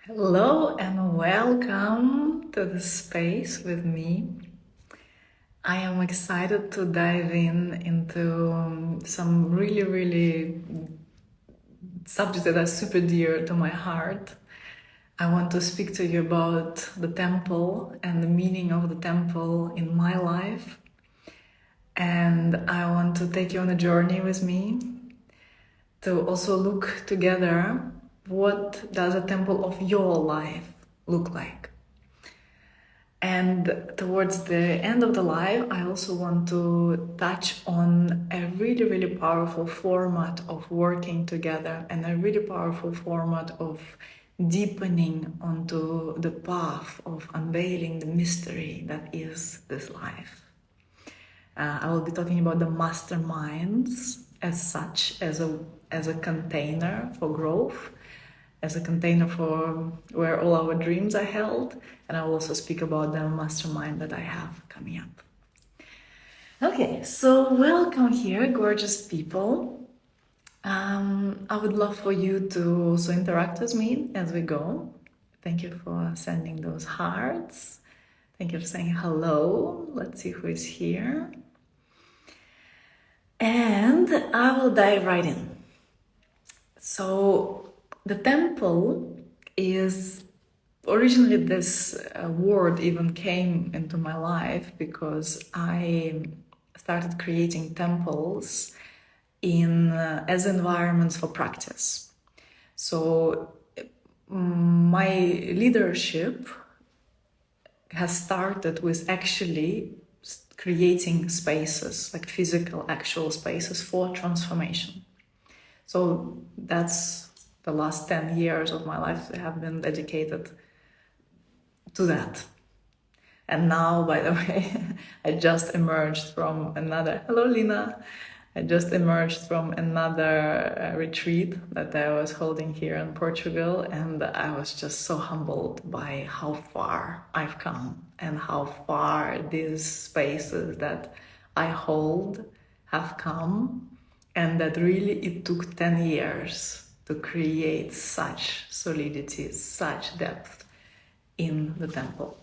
Hello and welcome to the space with me. I am excited to dive into some really subjects that are super dear to my heart. I want to speak to you about the temple and the meaning of the temple in my life. And I want to take you on a journey with me to also look together, what does a temple of your life look like? And towards the end of the live, I also want to touch on a really powerful format of working together and a really powerful format of deepening onto the path of unveiling the mystery that is this life. I will be talking about the masterminds as such, as a container for growth, as a container for where all our dreams are held, and I will also speak about the mastermind that I have coming up. Okay, so welcome here, gorgeous people. I would love for you to also interact with me as we go. Thank you for sending those hearts. Thank you for saying hello. Let's see who is here. And I will dive right in. So the temple is originally this word even came into my life because I started creating temples in as environments for practice. So my leadership has started with actually creating spaces, like physical, actual spaces for transformation. So that's the last 10 years of my life have been dedicated to that. And now, by the way, I just emerged from another, hello Lina, I just emerged from another retreat that I was holding here in Portugal, and I was just so humbled by how far I've come and how far these spaces that I hold have come, and that really it took 10 years to create such solidity, such depth in the temple.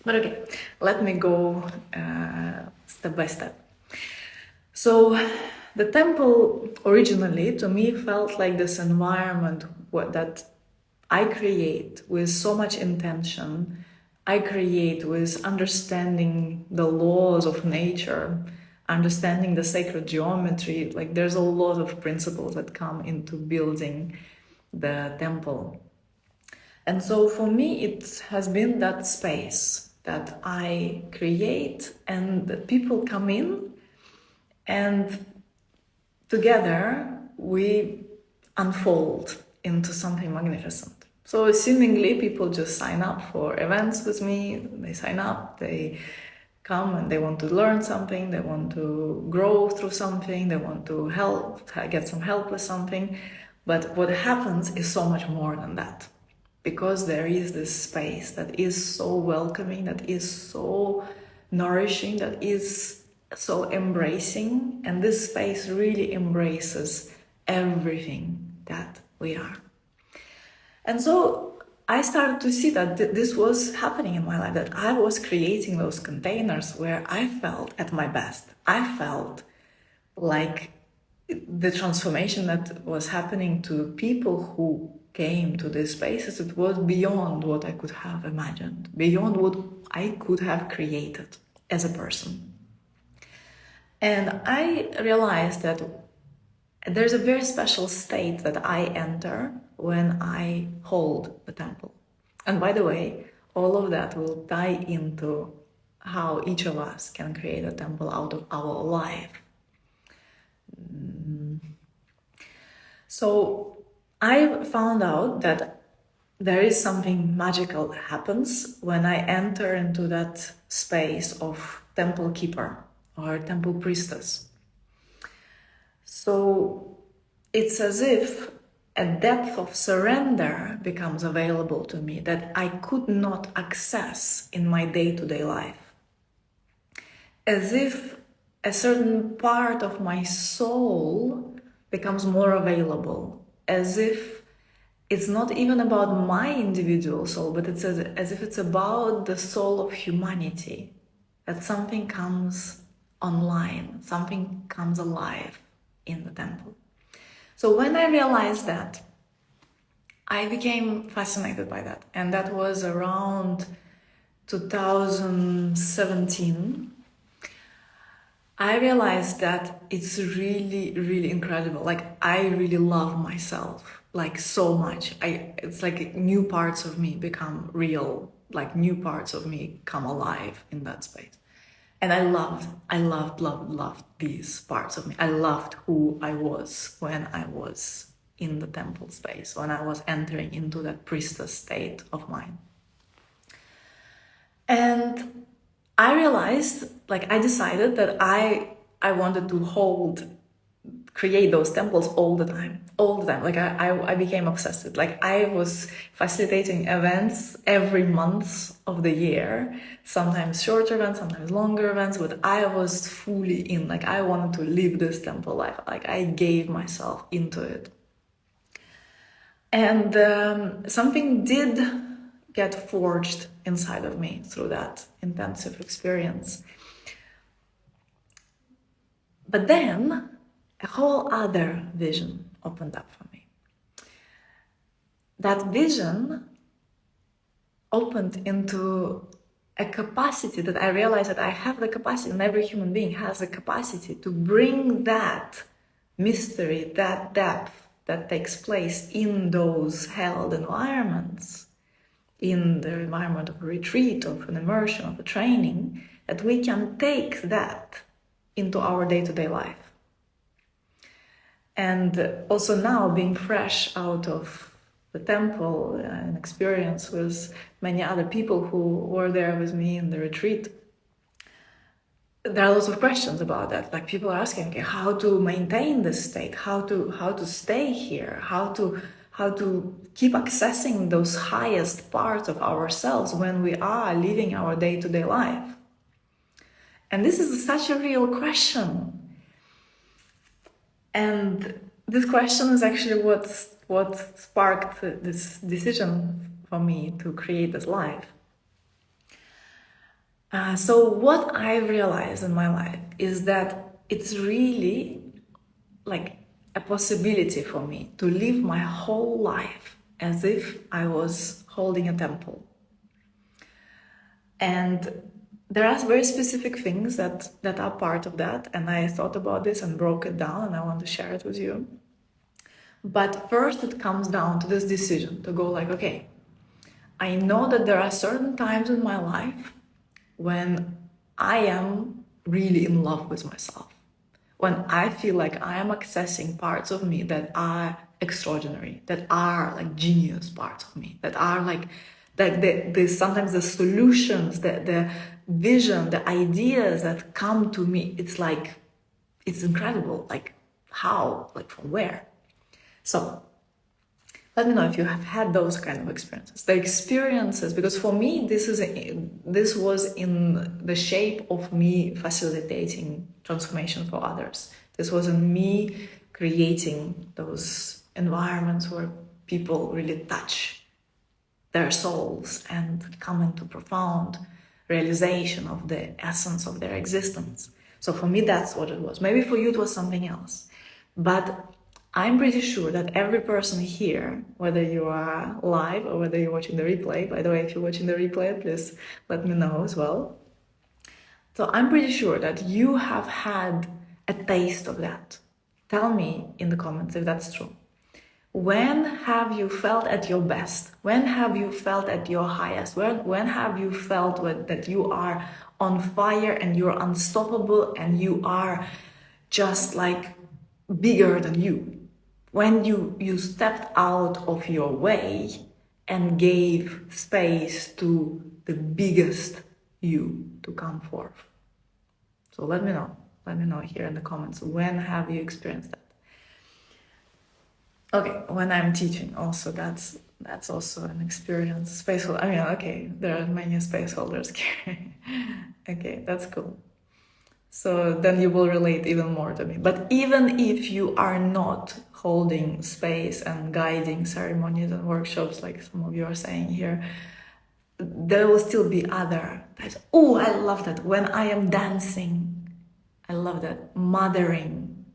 But okay, let me go step by step. So the temple originally to me felt like this environment that I create with so much intention. I create with understanding the laws of nature, understanding the sacred geometry. Like there's a lot of principles that come into building the temple. And so for me, it has been that space that I create and that people come in and together we unfold into something magnificent. So seemingly people just sign up for events with me, they sign up, they come and they want to learn something, they want to grow through something, they want to get some help with something. But what happens is so much more than that. Because there is this space that is so welcoming, that is so nourishing, that is so embracing, and this space really embraces everything that we are. And so I started to see that this was happening in my life, that I was creating those containers where I felt at my best. I felt like the transformation that was happening to people who came to these spaces, it was beyond what I could have imagined, beyond what I could have created as a person. And I realized that there's a very special state that I enter when I hold the temple. And by the way, all of that will tie into how each of us can create a temple out of our life. So I found out that there is something magical that happens when I enter into that space of temple keeper or temple priestess. So it's as if a depth of surrender becomes available to me that I could not access in my day-to-day life. As if a certain part of my soul becomes more available, as if it's not even about my individual soul, but it's as if it's about the soul of humanity, that something comes online, something comes alive in the temple. So when I realized that, I became fascinated by that. And that was around 2017. I realized that it's really, really incredible. Like, I really love myself, like, so much. It's like new parts of me become real, like new parts of me come alive in that space. And I loved these parts of me. I loved who I was when I was in the temple space, when I was entering into that priestess state of mind. And I realized, like, I decided that I wanted to create those temples all the time. Like, I became obsessed with, like, I was facilitating events every month of the year, sometimes shorter events, sometimes longer events, but I was fully in, like, I wanted to live this temple life. Like, I gave myself into it. And something did get forged inside of me through that intensive experience. But then a whole other vision opened up for me. That vision opened into a capacity that I realized that I have the capacity, and every human being has the capacity to bring that mystery, that depth that takes place in those held environments, in the environment of a retreat, of an immersion, of a training, that we can take that into our day-to-day life. And also now, being fresh out of the temple and experience with many other people who were there with me in the retreat, there are lots of questions about that. Like, people are asking, okay, how to maintain this state, how to stay here, how to keep accessing those highest parts of ourselves when we are living our day-to-day life. And this is such a real question. And this question is actually what sparked this decision for me to create this life. So what I realized in my life is that it's really like a possibility for me to live my whole life as if I was holding a temple. And there are very specific things that are part of that, and I thought about this and broke it down, and I want to share it with you. But first it comes down to this decision to go like, okay, I know that there are certain times in my life when I am really in love with myself, when I feel like I am accessing parts of me that are extraordinary, that are like genius parts of me, that are like sometimes the solutions, the vision, the ideas that come to me, it's like, it's incredible. Like, how, like, from where? So let me know if you have had those kind of experiences. The experiences, because for me, this was in the shape of me facilitating transformation for others. This was in me creating those environments where people really touch their souls and come into profound realization of the essence of their existence. So for me, that's what it was. Maybe for you, it was something else. But I'm pretty sure that every person here, whether you are live or whether you're watching the replay, by the way, if you're watching the replay, please let me know as well. So I'm pretty sure that you have had a taste of that. Tell me in the comments if that's true. When have you felt at your best? When have you felt at your highest? When have you felt that you are on fire and you're unstoppable and you are just like bigger than you? When you stepped out of your way and gave space to the biggest you to come forth. So let me know here in the comments, when have you experienced that? Okay, when I'm teaching also, that's also an experience. I mean, okay, there are many space holders here. Okay, that's cool. So then you will relate even more to me. But even if you are not holding space and guiding ceremonies and workshops, like some of you are saying here, there will still be other types. Oh, I love that. When I am dancing, I love that. Mothering,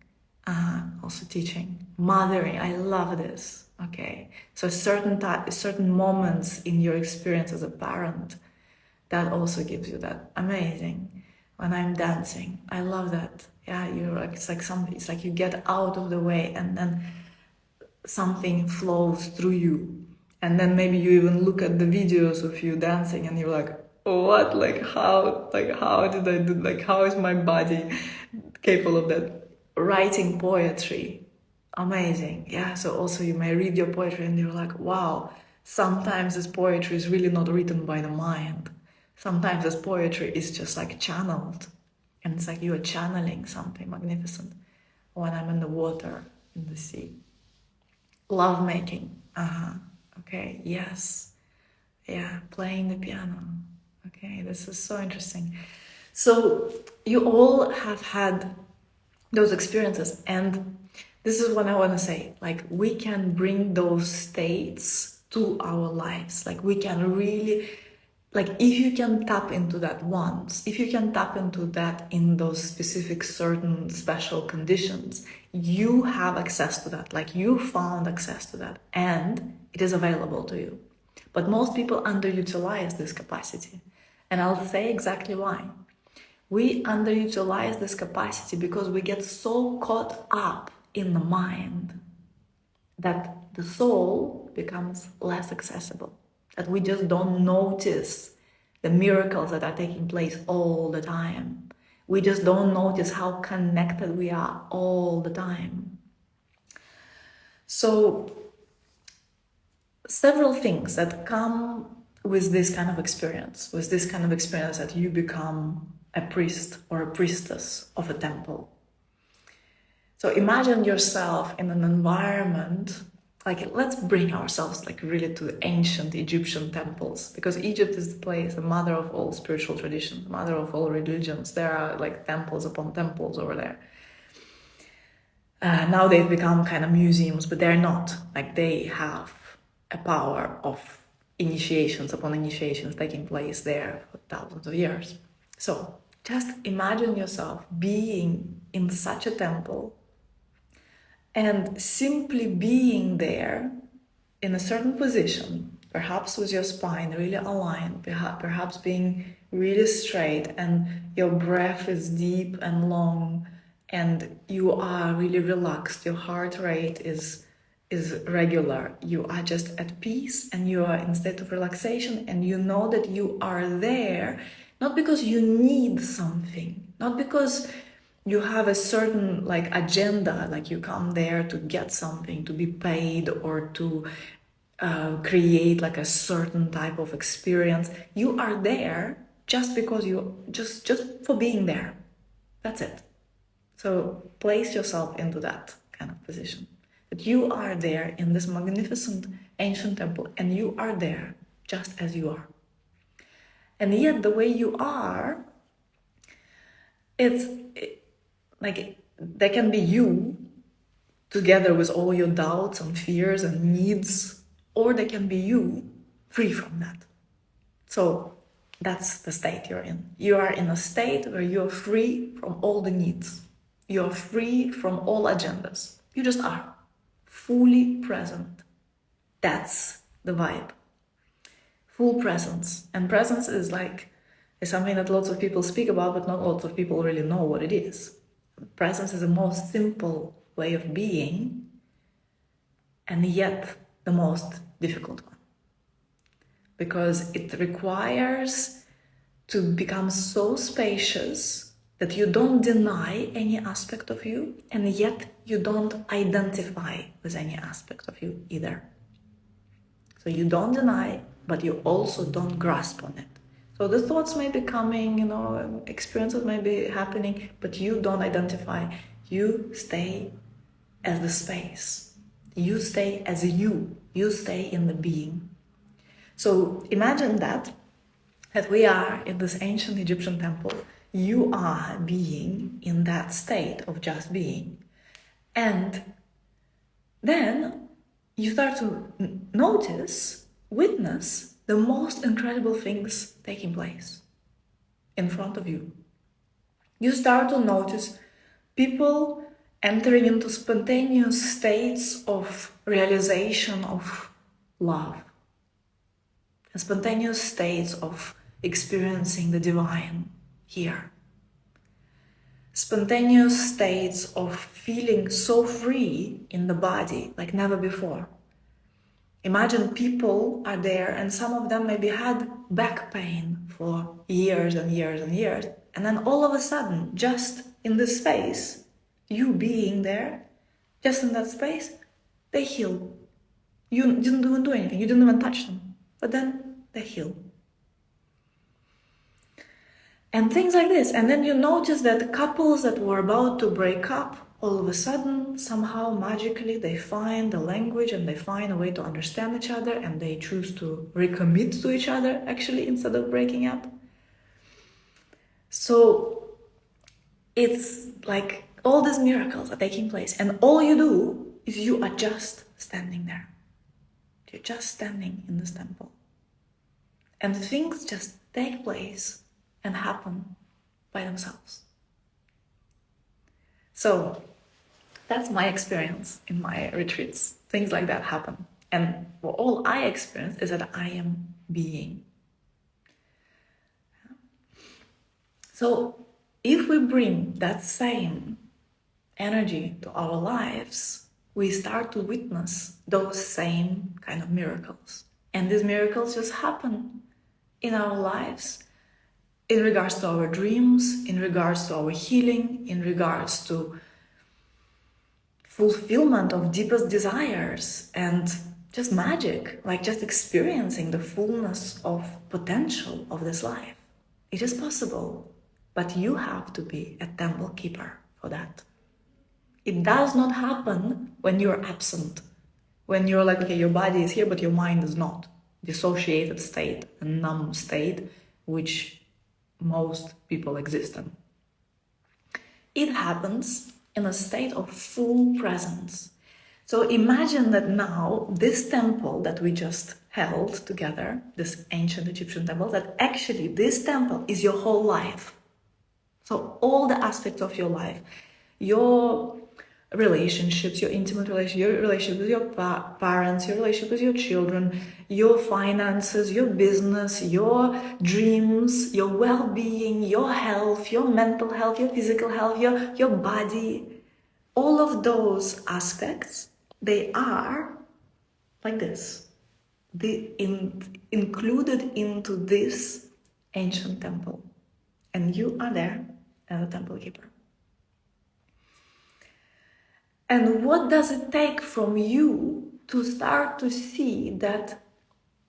also teaching. Mothering, I love this. Okay. So certain moments in your experience as a parent, that also gives you that amazing. When I'm dancing, I love that. Yeah, you're like, it's like you get out of the way and then something flows through you. And then maybe you even look at the videos of you dancing and you're like, what? How did I do, how is my body capable of that? Writing poetry, amazing. Yeah, so also you may read your poetry and you're like, wow, sometimes this poetry is really not written by the mind. Sometimes this poetry is just like channeled. And it's like you are channeling something magnificent. When I'm in the water, in the sea. Love making. Okay, yes. Yeah, playing the piano. Okay, this is so interesting. So you all have had those experiences, and this is what I want to say. Like, we can bring those states to our lives. Like, we can really, like, if you can tap into that once, if you can tap into that in those specific certain special conditions, you have access to that. Like, you found access to that and it is available to you. But most people underutilize this capacity, and I'll say exactly why. We underutilize this capacity because we get so caught up in the mind that the soul becomes less accessible, that we just don't notice the miracles that are taking place all the time. We just don't notice how connected we are all the time. So, several things that come with this kind of experience, that you become a priest or a priestess of a temple. So imagine yourself in an environment, like, let's bring ourselves like really to the ancient Egyptian temples, because Egypt is the place, the mother of all spiritual traditions, the mother of all religions. There are like temples upon temples over there. Now they've become kind of museums, but they're not. Like, they have a power of initiations upon initiations taking place there for thousands of years. So just imagine yourself being in such a temple and simply being there in a certain position, perhaps with your spine really aligned, perhaps being really straight, and your breath is deep and long, and you are really relaxed, your heart rate is regular, you are just at peace, and you are in a state of relaxation, and you know that you are there not because you need something, not because you have a certain like agenda, like you come there to get something, to be paid, or to create like a certain type of experience. You are there just because you just for being there. That's it. So place yourself into that kind of position, that you are there in this magnificent ancient temple, and you are there just as you are. And yet the way you are, like, there can be you together with all your doubts and fears and needs, or there can be you free from that. So that's the state you're in. You are in a state where you're free from all the needs. You're free from all agendas. You just are fully present. That's the vibe. Full presence. And presence is something that lots of people speak about, but not lots of people really know what it is. Presence is the most simple way of being, and yet the most difficult one. Because it requires to become so spacious that you don't deny any aspect of you, and yet you don't identify with any aspect of you either. So you don't deny, but you also don't grasp on it. So the thoughts may be coming, experiences may be happening, but you don't identify. You stay as the space. You stay as you. You stay in the being. So imagine that we are in this ancient Egyptian temple. you are being in that state of just being. And then you start to notice, witness the most incredible things taking place in front of you. You start to notice people entering into spontaneous states of realization of love, and spontaneous states of experiencing the divine here. Spontaneous states of feeling so free in the body like never before. Imagine people are there and some of them maybe had back pain for years and years and years. And then all of a sudden, just in this space, you being there, just in that space, they heal. You didn't even do anything. You didn't even touch them. But then they heal. And things like this. And then you notice that couples that were about to break up, all of a sudden, somehow, magically, they find a language and they find a way to understand each other and they choose to recommit to each other, actually, instead of breaking up. So it's like all these miracles are taking place and all you do is you are just standing there. You're just standing in this temple. And things just take place and happen by themselves. So that's my experience in my retreats. Things like that happen. And all I experience is that I am being. So if we bring that same energy to our lives, we start to witness those same kind of miracles. And these miracles just happen in our lives in regards to our dreams, in regards to our healing, in regards to fulfillment of deepest desires and just magic, like just experiencing the fullness of potential of this life. It is possible, but you have to be a temple keeper for that. It does not happen when you're absent, when you're like, okay, your body is here, but your mind is not. Dissociated state, a numb state, which most people exist in. It happens in a state of full presence. So imagine that now this temple that we just held together, this ancient Egyptian temple, that actually this temple is your whole life. So all the aspects of your life, your relationships, your intimate relationship, your relationship with your parents, your relationship with your children, your finances, your business, your dreams, your well-being, your health, your mental health, your physical health, your body, all of those aspects, they are like this. Included into this ancient temple. And you are there as a temple keeper. And what does it take from you to start to see that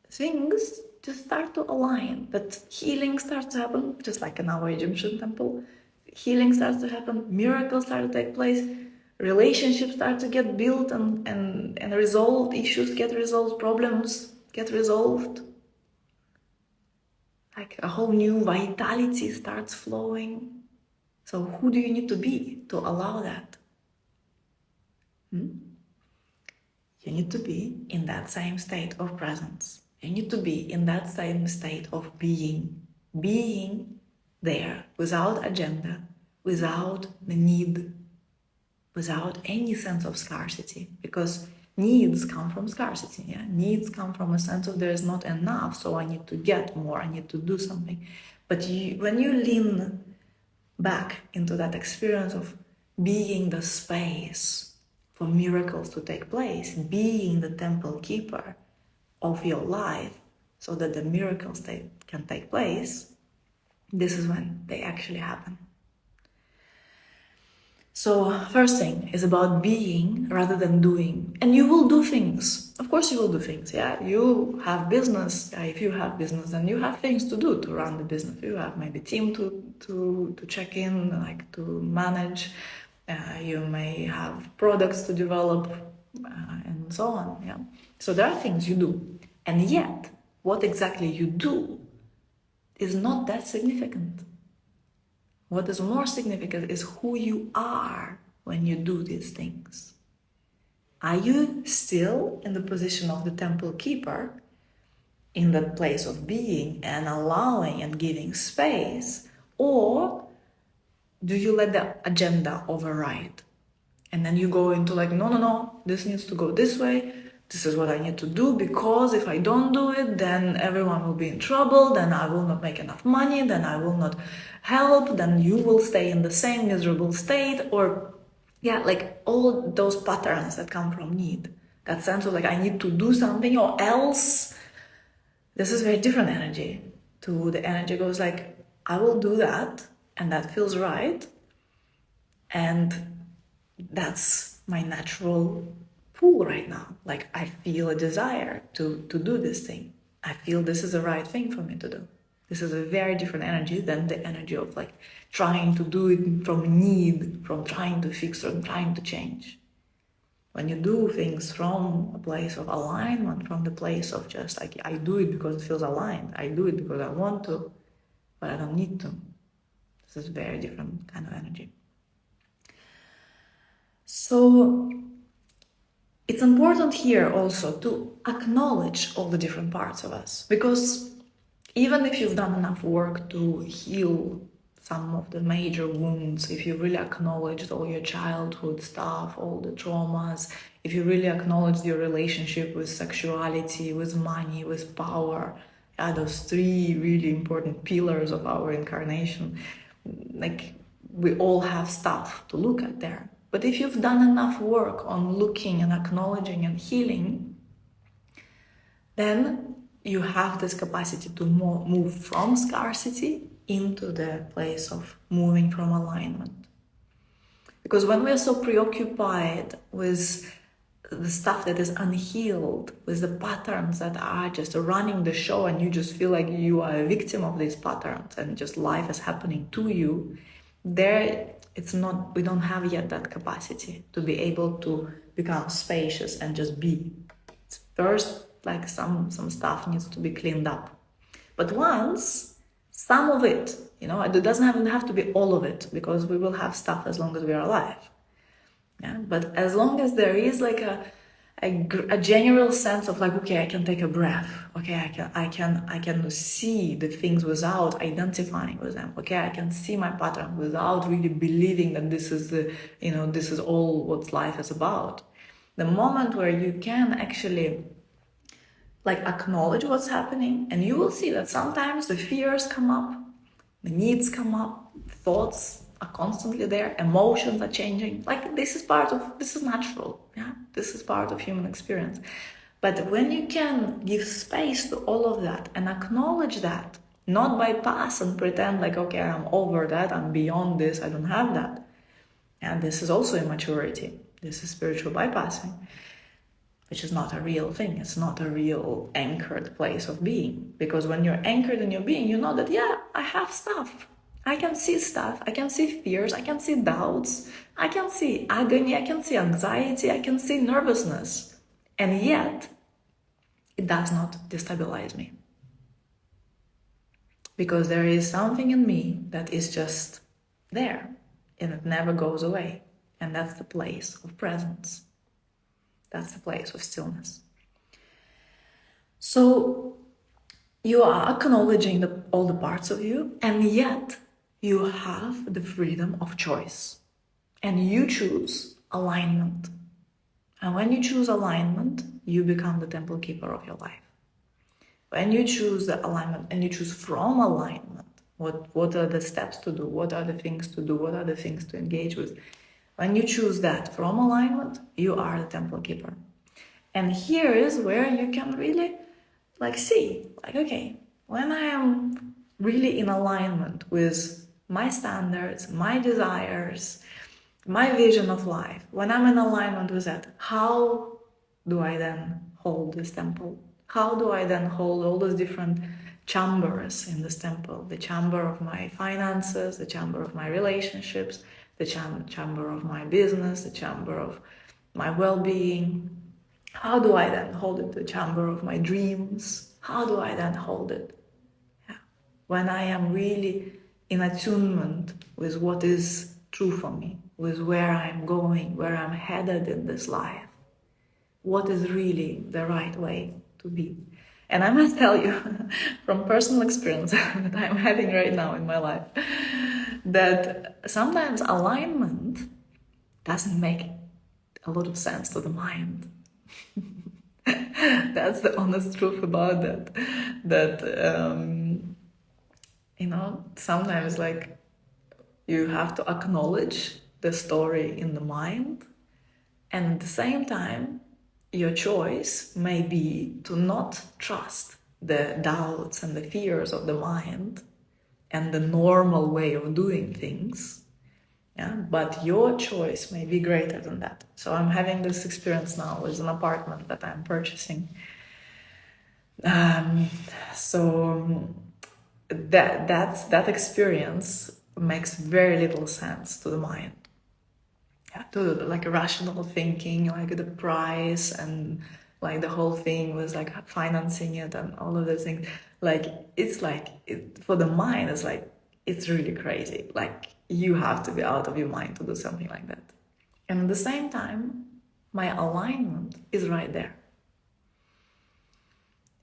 things just start to align, that healing starts to happen, just like in our Egyptian temple, healing starts to happen, miracles start to take place, relationships start to get built and resolved, issues get resolved, problems get resolved. Like a whole new vitality starts flowing. So who do you need to be to allow that? You need to be in that same state of presence. You need to be in that same state of being there without agenda, without the need, without any sense of scarcity, because needs come from scarcity. Yeah? Needs come from a sense of there is not enough, so I need to get more, I need to do something. But when you lean back into that experience of being the space for miracles to take place, being the temple keeper of your life so that the miracles can take place, this is when they actually happen. So first thing is about being rather than doing. And you will do things. Of course you will do things, yeah? You have business. If you have business, then you have things to do to run the business. You have maybe team to check in, like to manage. You may have products to develop and so on, yeah? So there are things you do. And yet, what exactly you do is not that significant. What is more significant is who you are when you do these things. Are you still in the position of the temple keeper, in that place of being and allowing and giving space, or do you let the agenda override? And then you go into like, no, no, no, this needs to go this way. This is what I need to do, because if I don't do it, then everyone will be in trouble. Then I will not make enough money. Then I will not help. Then you will stay in the same miserable state. Or, yeah, like all those patterns that come from need. That sense of like, I need to do something or else. This is very different energy to the energy goes like, I will do that. And that feels right. And that's my natural pull right now. Like I feel a desire to do this thing. I feel this is the right thing for me to do. This is a very different energy than the energy of like trying to do it from need, from trying to fix or trying to change. When you do things from a place of alignment, from the place of just like, I do it because it feels aligned. I do it because I want to, but I don't need to. This is a very different kind of energy. So it's important here also to acknowledge all the different parts of us, because even if you've done enough work to heal some of the major wounds, if you really acknowledged all your childhood stuff, all the traumas, if you really acknowledged your relationship with sexuality, with money, with power, those three really important pillars of our incarnation, like we all have stuff to look at there. But if you've done enough work on looking and acknowledging and healing, then you have this capacity to move from scarcity into the place of moving from alignment. Because when we are so preoccupied with the stuff that is unhealed, with the patterns that are just running the show, and you just feel like you are a victim of these patterns and just life is happening to you, we don't have yet that capacity to be able to become spacious and just be. First, like some stuff needs to be cleaned up. But once some of it, it doesn't even have to be all of it, because we will have stuff as long as we are alive. Yeah, but as long as there is like a general sense of like, okay, I can take a breath. Okay, I can see the things without identifying with them. Okay, I can see my pattern without really believing that this is this is all what life is about. The moment where you can actually like acknowledge what's happening, and you will see that sometimes the fears come up, the needs come up, thoughts are constantly there, emotions are changing. Like this is natural. Yeah, this is part of human experience. But when you can give space to all of that and acknowledge that, not bypass and pretend like, okay, I'm over that, I'm beyond this, I don't have that. And this is also immaturity. This is spiritual bypassing, which is not a real thing. It's not a real anchored place of being. Because when you're anchored in your being, you know that, yeah, I have stuff. I can see stuff. I can see fears. I can see doubts. I can see agony. I can see anxiety. I can see nervousness. And yet, it does not destabilize me. Because there is something in me that is just there. And it never goes away. And that's the place of presence. That's the place of stillness. So you are acknowledging all the parts of you, and yet you have the freedom of choice. And you choose alignment. And when you choose alignment, you become the temple keeper of your life. When you choose the alignment, and you choose from alignment, what are the steps to do? What are the things to do? What are the things to engage with? When you choose that from alignment, you are the temple keeper. And here is where you can really see, okay, when I am really in alignment with my standards, my desires, my vision of life, when I'm in alignment with that, how do I then hold this temple? How do I then hold all those different chambers in this temple? The chamber of my finances, the chamber of my relationships, the chamber of my business, the chamber of my well-being. How do I then hold it? The chamber of my dreams. How do I then hold it? Yeah. When I am really in attunement with what is true for me, with where I'm going, where I'm headed in this life, what is really the right way to be. And I must tell you from personal experience that I'm having right now in my life, that sometimes alignment doesn't make a lot of sense to the mind. That's the honest truth about that. Sometimes like you have to acknowledge the story in the mind, and at the same time, your choice may be to not trust the doubts and the fears of the mind and the normal way of doing things. Yeah, but your choice may be greater than that. So I'm having this experience now with an apartment that I'm purchasing. So that experience makes very little sense to the mind. Yeah, to like rational thinking, like the price and like the whole thing was like financing it and all of those things. Like it's like for the mind, it's like it's really crazy. Like you have to be out of your mind to do something like that. And at the same time, my alignment is right there.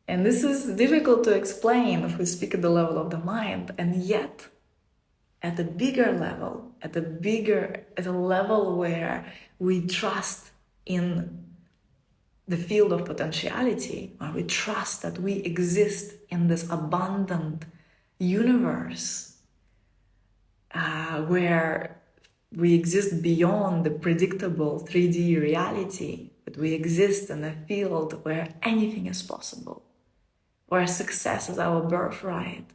And this is difficult to explain if we speak at the level of the mind, and yet at a bigger level, at a level where we trust in the field of potentiality, where we trust that we exist in this abundant universe, where we exist beyond the predictable 3D reality, but we exist in a field where anything is possible, where success is our birthright,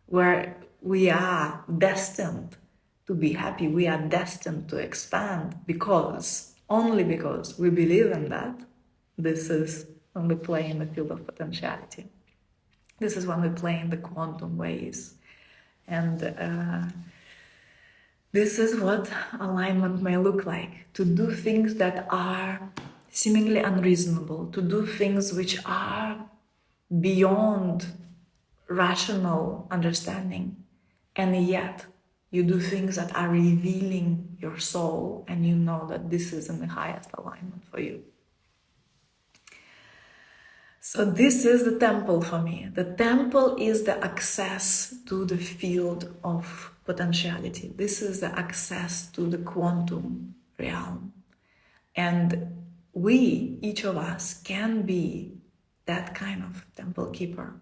where we are destined to be happy, we are destined to expand only because we believe in that. This is when we play in the field of potentiality. This is when we play in the quantum ways. And this is what alignment may look like: to do things that are seemingly unreasonable, to do things which are beyond rational understanding, and yet you do things that are revealing your soul, and you know that this is in the highest alignment for you. So this is the temple for me. The temple is the access to the field of potentiality. This is the access to the quantum realm. And we, each of us, can be that kind of temple keeper.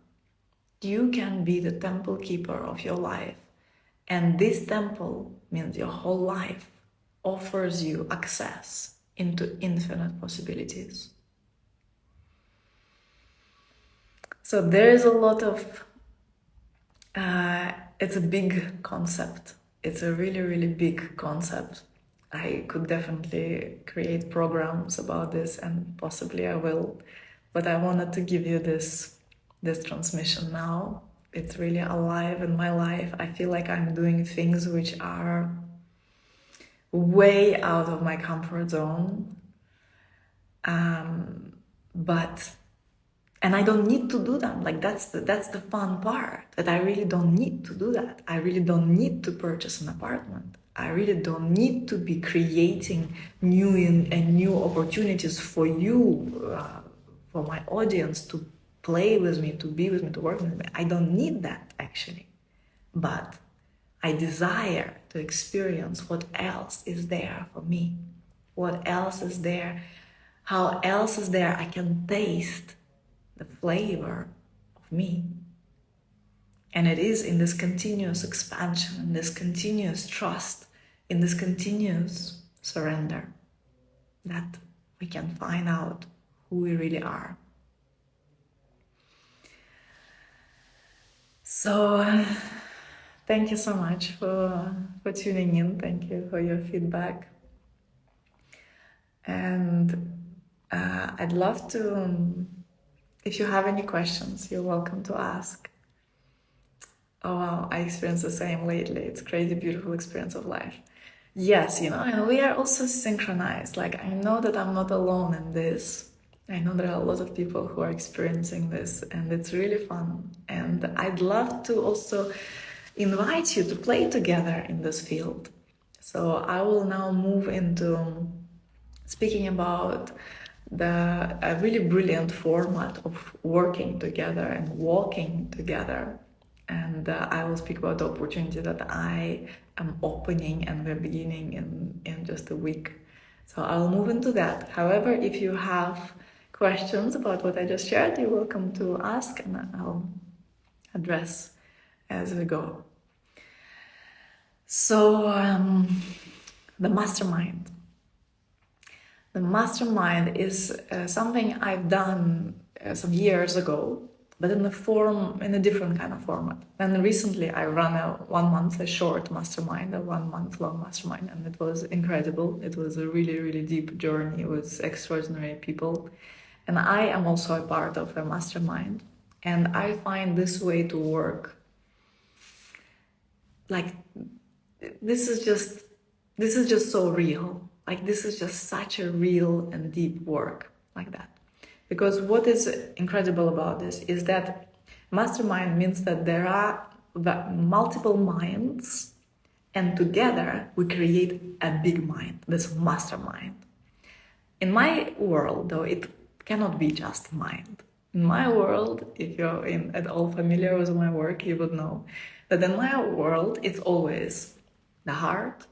You can be the temple keeper of your life. And this temple means your whole life offers you access into infinite possibilities. So there is a lot of, it's a big concept. It's a really, really big concept. I could definitely create programs about this, and possibly I will. But I wanted to give you this transmission now. It's really alive in my life. I feel like I'm doing things which are way out of my comfort zone. And I don't need to do them. Like that's the fun part, that I really don't need to do that. I really don't need to purchase an apartment. I really don't need to be creating new opportunities for you, for my audience to play with me, to be with me, to work with me. I don't need that actually. But I desire to experience what else is there for me. What else is there? How else is there I can taste the flavor of me. And it is in this continuous expansion, in this continuous trust, in this continuous surrender that we can find out who we really are. So thank you so much for tuning in. Thank you for your feedback. And I'd love to, if you have any questions, you're welcome to ask. Oh wow, I experienced the same lately. It's a crazy, beautiful experience of life. Yes, and we are also synchronized. Like, I know that I'm not alone in this. I know there are a lot of people who are experiencing this, and it's really fun. And I'd love to also invite you to play together in this field. So I will now move into speaking about a really brilliant format of working together and walking together. And I will speak about the opportunity that I am opening and we're beginning in just a week. So I'll move into that. However, if you have questions about what I just shared, you're welcome to ask and I'll address as we go. So, the mastermind. The mastermind is something I've done some years ago, but in a different kind of format. And recently I ran a short mastermind, a 1 month long mastermind, and it was incredible. It was a really, really deep journey with extraordinary people. And I am also a part of a mastermind. And I find this way to work, like, this is just so real. Like, this is just such a real and deep work like that. Because what is incredible about this is that mastermind means that there are multiple minds, and together we create a big mind, this mastermind. In my world, though, it cannot be just mind. In my world, if you're at all familiar with my work, you would know that in my world, it's always the heart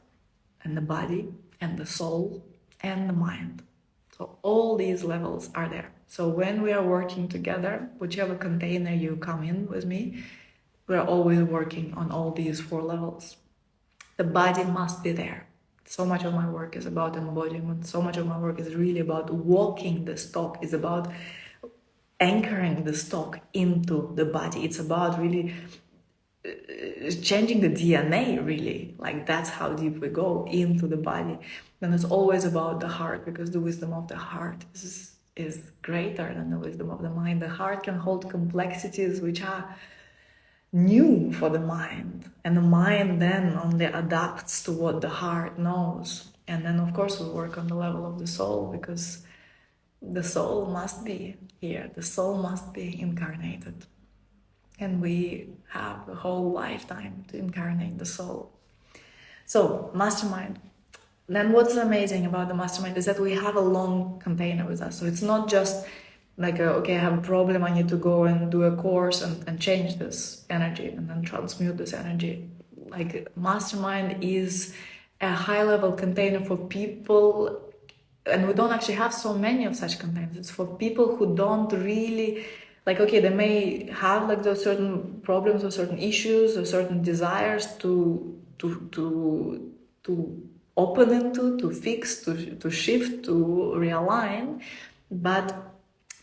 and the body and the soul and the mind. So all these levels are there. So when we are working together, whichever container you come in with me, we're always working on all these 4 levels. The body must be there. So much of my work is about embodiment. So much of my work is really about walking the talk. It's about anchoring the talk into the body. It's about really changing the DNA, really. Like, that's how deep we go into the body. And it's always about the heart, because the wisdom of the heart is greater than the wisdom of the mind. The heart can hold complexities which are new for the mind, and the mind then only adapts to what the heart knows. And then, of course, we work on the level of the soul, because the soul must be here. The soul must be incarnated. And we have a whole lifetime to incarnate the soul. So, mastermind. Then what's amazing about the mastermind is that we have a long container with us. So it's not just like, okay, I have a problem, I need to go and do a course and change this energy and then transmute this energy. Like, mastermind is a high-level container for people, and we don't actually have so many of such containers. It's for people who don't really, like, okay, they may have like those certain problems or certain issues or certain desires to open into, to fix, to shift, to realign. But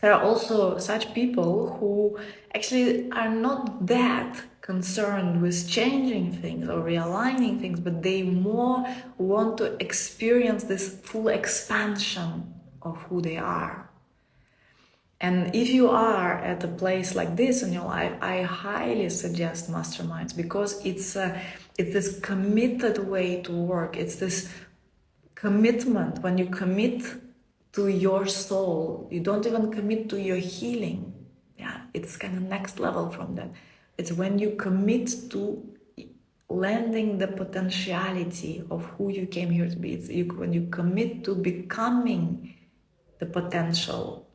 there are also such people who actually are not that concerned with changing things or realigning things, but they more want to experience this full expansion of who they are. And if you are at a place like this in your life, I highly suggest masterminds, because it's this committed way to work. It's this commitment. When you commit to your soul, you don't even commit to your healing. Yeah, it's kind of next level from that. It's when you commit to landing the potentiality of who you came here to be. When you commit to becoming the potential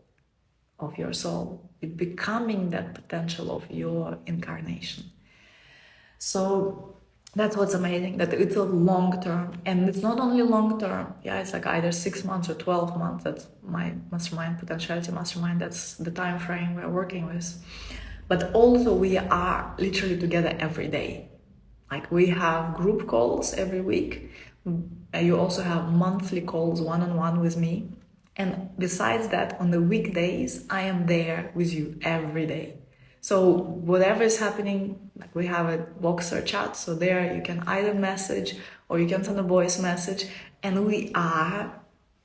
of your soul, becoming that potential of your incarnation. So that's what's amazing, that it's a long term, and it's not only long term. Yeah, it's like either 6 months or 12 months. That's my mastermind, Potentiality Mastermind. That's the time frame we're working with. But also we are literally together every day. Like, we have group calls every week. You also have monthly calls one-on-one with me. And besides that, on the weekdays, I am there with you every day. So whatever is happening, like, we have a Voxer chat, so there you can either message or you can send a voice message, and we are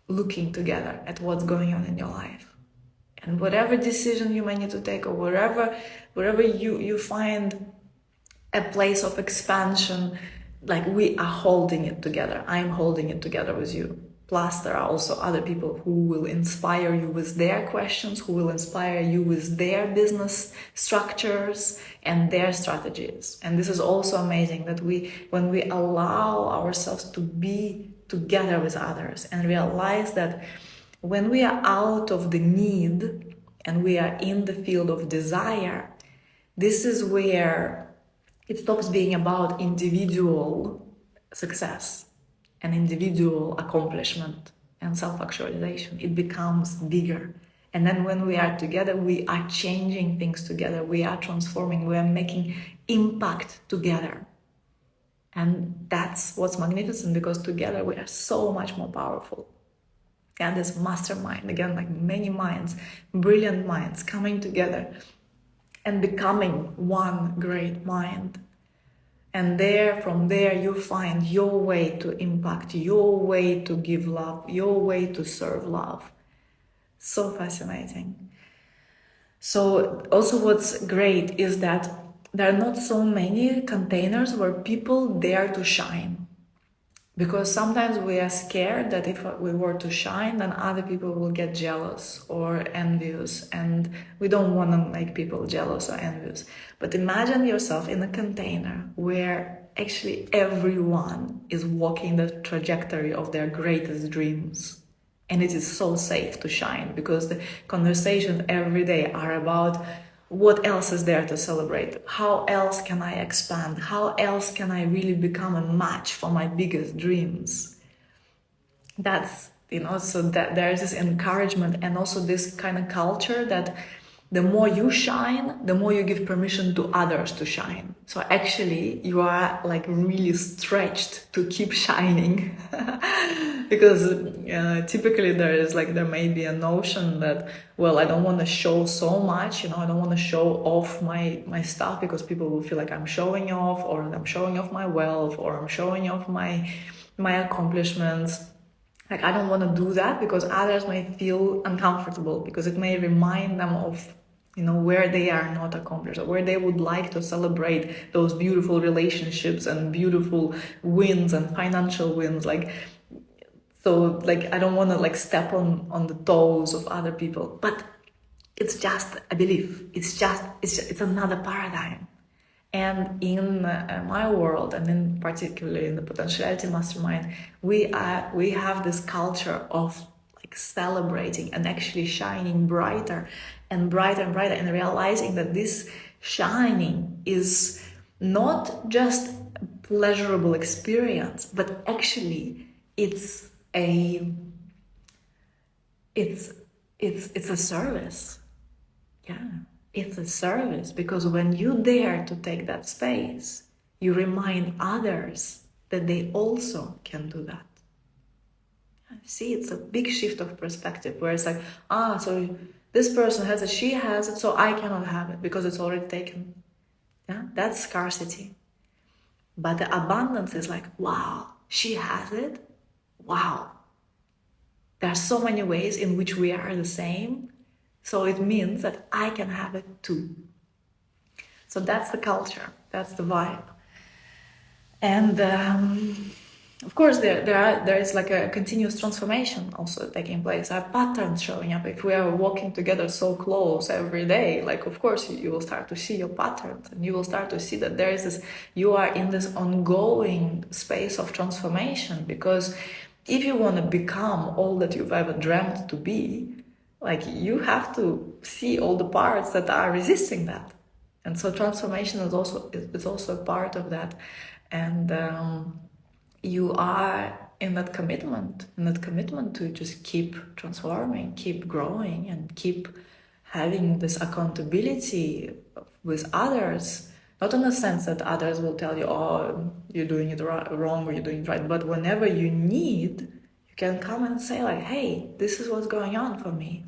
looking together at what's going on in your life. And whatever decision you might need to take, or wherever you find a place of expansion, like, we are holding it together. I'm holding it together with you. Plus, there are also other people who will inspire you with their questions, who will inspire you with their business structures and their strategies. And this is also amazing that when we allow ourselves to be together with others and realize that when we are out of the need and we are in the field of desire, this is where it stops being about individual success and individual accomplishment and self-actualization. It becomes bigger. And then when we are together, we are changing things together. We are transforming. We are making impact together. And that's what's magnificent, because together we are so much more powerful. And this mastermind, again, like many minds, brilliant minds coming together and becoming one great mind. And from there you find your way to impact, your way to give love, your way to serve love. So fascinating. So also what's great is that there are not so many containers where people dare to shine. Because sometimes we are scared that if we were to shine, then other people will get jealous or envious, and we don't want to make people jealous or envious. But imagine yourself in a container where actually everyone is walking the trajectory of their greatest dreams. And it is so safe to shine, because the conversations every day are about what else is there to celebrate? How else can I expand? How else can I really become a match for my biggest dreams? That's, so that there's this encouragement and also this kind of culture that the more you shine, the more you give permission to others to shine. So actually you are like really stretched to keep shining. Because typically there may be a notion that, well, I don't want to show so much, I don't want to show off my stuff, because people will feel like I'm showing off, or I'm showing off my wealth, or I'm showing off my accomplishments. Like, I don't want to do that, because others may feel uncomfortable, because it may remind them of where they are not accomplished, or where they would like to celebrate those beautiful relationships and beautiful wins and financial wins. So I don't want to step on the toes of other people. But it's just a belief. It's another paradigm. And in my world, and in particularly in the Potentiality Mastermind, we have this culture of celebrating and actually shining brighter and brighter and brighter, and realizing that this shining is not just a pleasurable experience, but actually it's a service. Yeah, it's a service, because when you dare to take that space, you remind others that they also can do that. See, it's a big shift of perspective, where it's like, so this person has it, she has it, so I cannot have it because it's already taken. Yeah, that's scarcity. But the abundance is like, wow, she has it. Wow. There are so many ways in which we are the same. So it means that I can have it too. So that's the culture. That's the vibe. And of course, there is a continuous transformation also taking place. There are patterns showing up. If we are walking together so close every day, of course, you will start to see your patterns, and you will start to see that there is this, you are in this ongoing space of transformation. Because if you want to become all that you've ever dreamt to be, you have to see all the parts that are resisting that. And so transformation is also a part of that. And you are in that commitment to just keep transforming, keep growing, and keep having this accountability with others. Not in the sense that others will tell you, oh, you're doing it wrong or you're doing it right, but whenever you need, you can come and say hey, this is what's going on for me.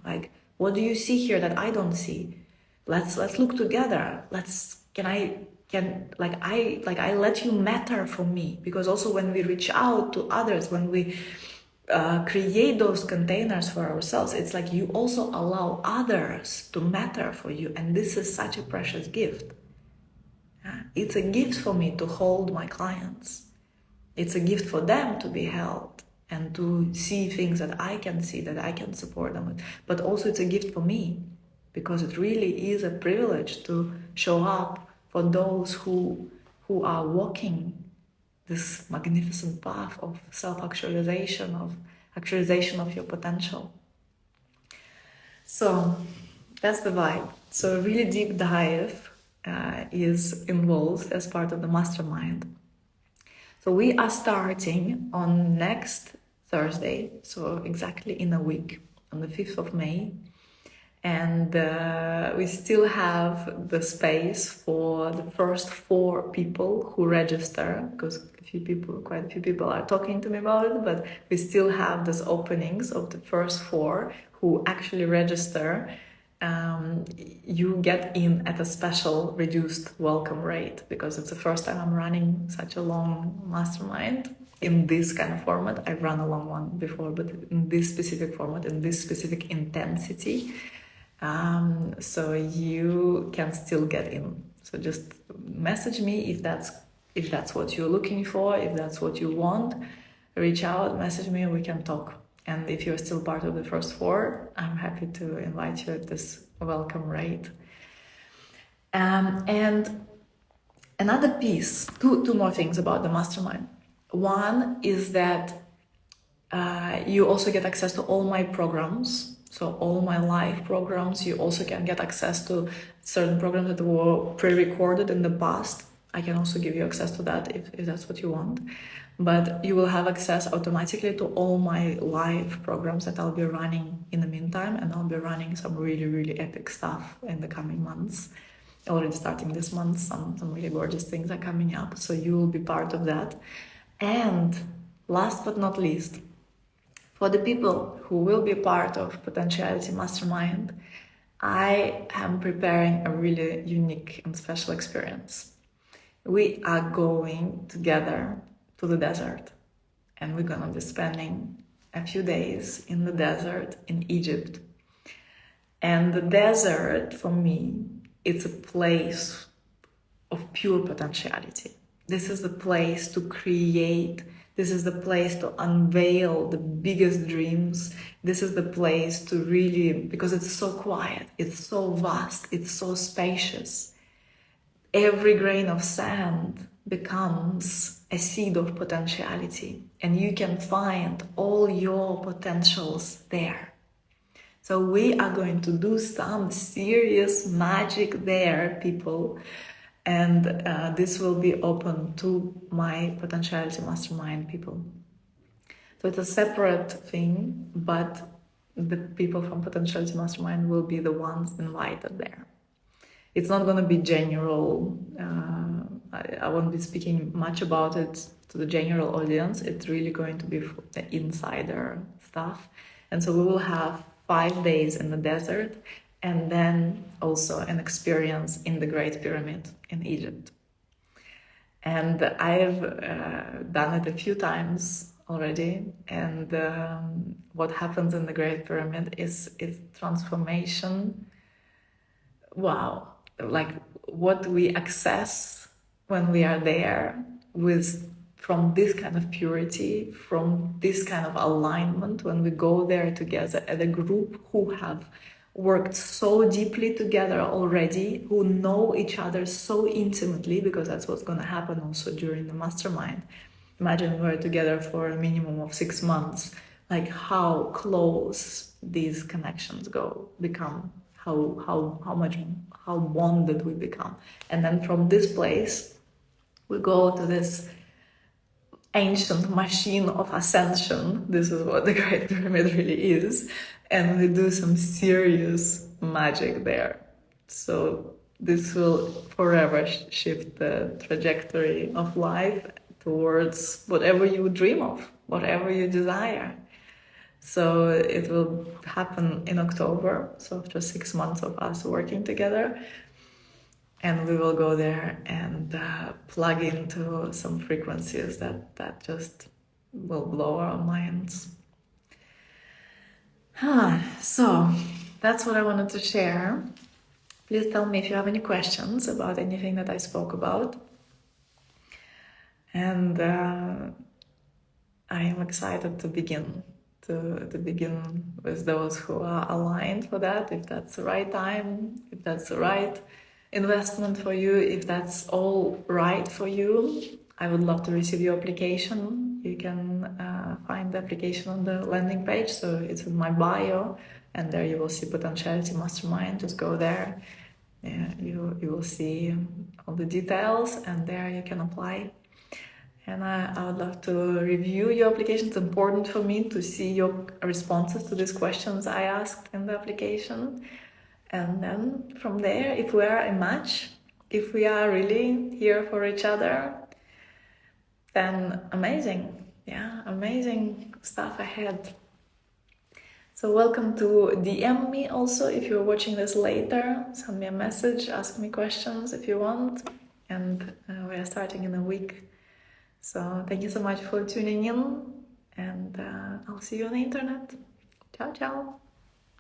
What do you see here that I don't see? Let's look together. I let you matter for me. Because also when we reach out to others, when we create those containers for ourselves, it's you also allow others to matter for you. And this is such a precious gift. It's a gift for me to hold my clients. It's a gift for them to be held. and to see things that I can see, that I can support them with. But also it's a gift for me, because it really is a privilege to show up for those who are walking this magnificent path of self-actualization, of actualization of your potential. So that's the vibe. So a really deep dive is involved as part of the mastermind. So we are starting on next Thursday, so exactly in a week, on the 5th of May. And we still have the space for the first 4 people who register, because quite a few people are talking to me about it, but we still have those openings of the first 4 who actually register. You get in at a special reduced welcome rate, because it's the first time I'm running such a long mastermind in this kind of format. I've run a long one before, but in this specific format, in this specific intensity. So you can still get in. So just message me if that's what you're looking for, if that's what you want. Reach out, message me, we can talk. And if you're still part of the first 4, I'm happy to invite you at this welcome rate. And another piece, two more things about the mastermind. One is that you also get access to all my programs. So all my live programs, you also can get access to certain programs that were pre-recorded in the past. I can also give you access to that if that's what you want. But you will have access automatically to all my live programs that I'll be running in the meantime, and I'll be running some really, really epic stuff in the coming months. Already starting this month, some really gorgeous things are coming up, so you will be part of that. And last but not least, for the people who will be part of Potentiality Mastermind, I am preparing a really unique and special experience. We are going together to the desert, and we're gonna be spending a few days in the desert in Egypt. And the desert, for me, it's a place of pure potentiality. This is the place to create. This is the place to unveil the biggest dreams. This is the place to really, because it's so quiet, it's so vast, it's so spacious. Every grain of sand becomes a seed of potentiality, and you can find all your potentials there. So we are going to do some serious magic there, people. And this will be open to my Potentiality Mastermind people. So it's a separate thing, but the people from Potentiality Mastermind will be the ones invited there. It's not going to be general. I won't be speaking much about it to the general audience. It's really going to be the insider stuff. And so we will have 5 days in the desert, and then also an experience in the Great Pyramid in Egypt. And I've done it a few times already, and what happens in the Great Pyramid is transformation. Wow, like what we access when we are there from this kind of purity, from this kind of alignment, when we go there together as a group who have worked so deeply together already, who know each other so intimately, because that's what's going to happen also during the mastermind. Imagine we're together for a minimum of 6 months, like how close these connections become, how bonded we become. And then from this place, we go to this ancient machine of ascension. This is what the Great Pyramid really is. And we do some serious magic there. So this will forever shift the trajectory of life towards whatever you dream of, whatever you desire. So it will happen in October, so after 6 months of us working together. And we will go there and plug into some frequencies that just will blow our minds. So that's what I wanted to share. Please tell me if you have any questions about anything that I spoke about. And I am excited to begin. To begin with those who are aligned for that, if that's the right time, if that's the right investment for you, if that's all right for you. I would love to receive your application. You can find the application on the landing page, so it's in my bio, and there you will see Potentiality Mastermind. Just go there. Yeah, you will see all the details, and there you can apply. And I would love to review your application. It's important for me to see your responses to these questions I asked in the application. And then from there, if we are a match, if we are really here for each other, then amazing. Yeah, amazing stuff ahead. So welcome to DM me also if you're watching this later. Send me a message, ask me questions if you want. And we are starting in a week. So thank you so much for tuning in, and I'll see you on the internet. Ciao, ciao.